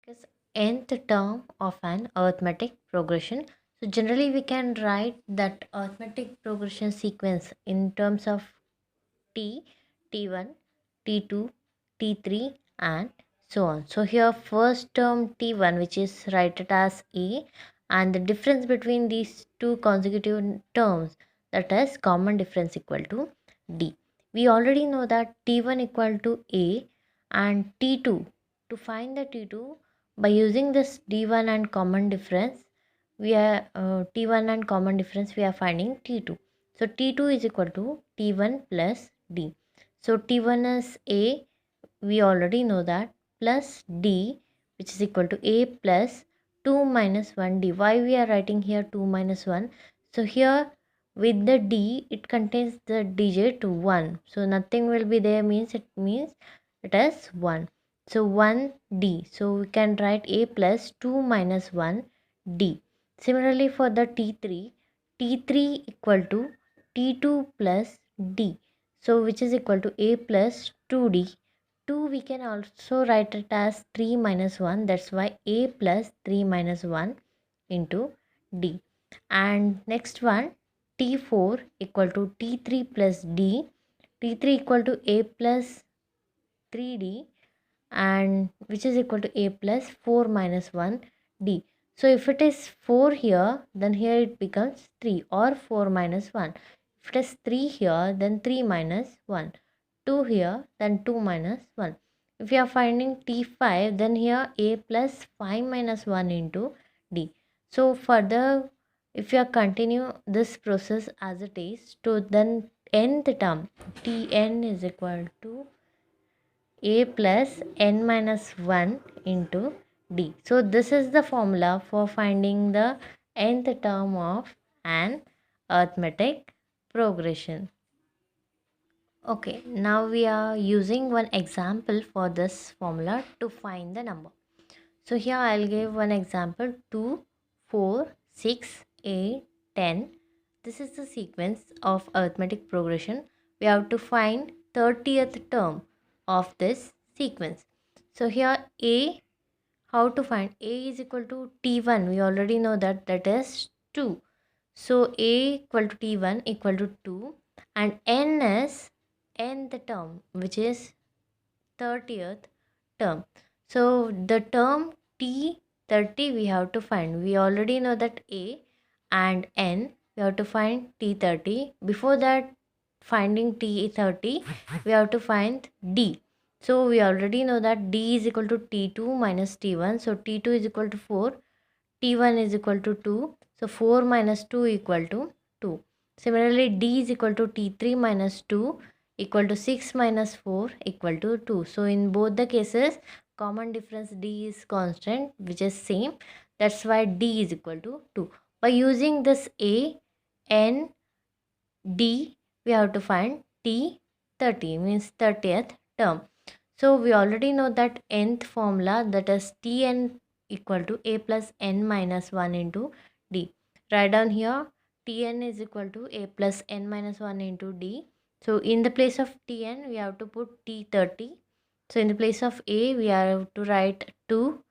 is nth term of an arithmetic progression. So generally we can write that arithmetic progression sequence in terms of t, t1, t2, t3 and so on. So here first term t1 which is written as a, and the difference between these two consecutive terms, that is common difference, equal to d. We already know that t1 equal to a and t2. To find the t2, by using this d1 and common difference, we are t1 and common difference, we are finding t2. So t2 is equal to t1 plus d. So t1 is a, we already know that, plus d, which is equal to a plus 2 minus 1 d. Why we are writing here 2 minus 1? So here with the d, it contains the digit 1. So nothing will be there, means it is 1. So 1 d. So we can write a plus 2 minus 1 d. Similarly for the t3, t3 equal to t2 plus d. So which is equal to a plus 2d. 2 we can also write it as 3 minus 1. That's why a plus 3 minus 1 into d. And next one, t4 equal to t3 plus d. t3 equal to a plus 3d, and which is equal to a plus 4 minus 1 d. So if it is 4 here, then here it becomes 3 or 4 minus 1. If it is 3 here, then 3 minus 1. 2 here, then 2 minus 1. If you are finding t5, then here a plus 5 minus 1 into d. So further, if you are continue this process as it is, to then nth term tn is equal to a plus n minus 1 into d. So this is the formula for finding the nth term of an arithmetic progression. Okay, now we are using one example for this formula to find the number. So here I'll give one example: 2, 4, 6, 8, 10. This is the sequence of arithmetic progression. We have to find 30th term of this sequence. So here a, how to find? A is equal to t1. We already know that, that is 2. So a equal to t1 equal to 2, and n is nth term, which is 30th term. So the term t30 we have to find. We already know that a and n, we have to find t30. Before that, finding t30, we have to find d. So we already know that d is equal to t2 minus t1. So t2 is equal to 4, t1 is equal to 2. So 4 minus 2 equal to 2. Similarly, d is equal to t3 minus 2 equal to 6 minus 4 equal to 2. So in both the cases, common difference d is constant, which is same. That's why d is equal to 2. By using this a, n, d, we have to find t30, means 30th term. So we already know that nth formula, that is tn equal to a plus n minus 1 into d. Write down here, tn is equal to a plus n minus 1 into d. So in the place of tn, we have to put t30. So in the place of a, we have to write 2,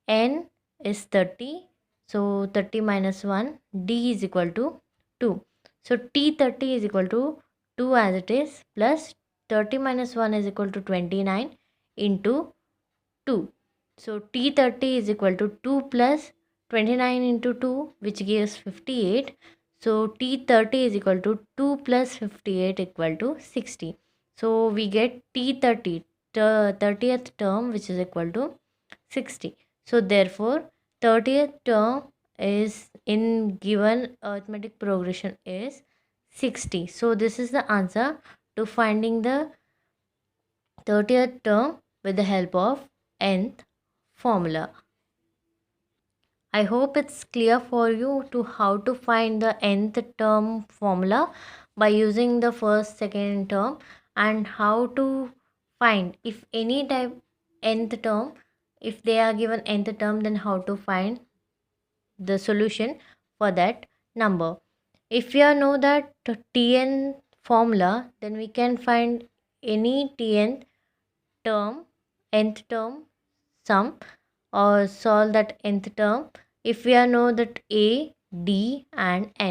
n is 30. So 30 minus 1, d is equal to 2. So t30 is equal to 2 as it is, plus 30 minus 1 is equal to 29 into 2. So t30 is equal to 2 plus 29 into 2, which gives 58. So t30 is equal to 2 plus 58 equal to 60. So we get t30, the 30th term, which is equal to 60. So therefore 30th term is in given arithmetic progression is 60. So this is the answer to finding the 30th term with the help of nth formula. I hope it's clear for you to how to find the nth term formula by using the first, second term, and how to find if any type nth term, if they are given nth term, then how to find the solution for that number. If you know that Tn formula, then we can find any Tn term, nth term sum or solve that nth term if we are know that a, d and n.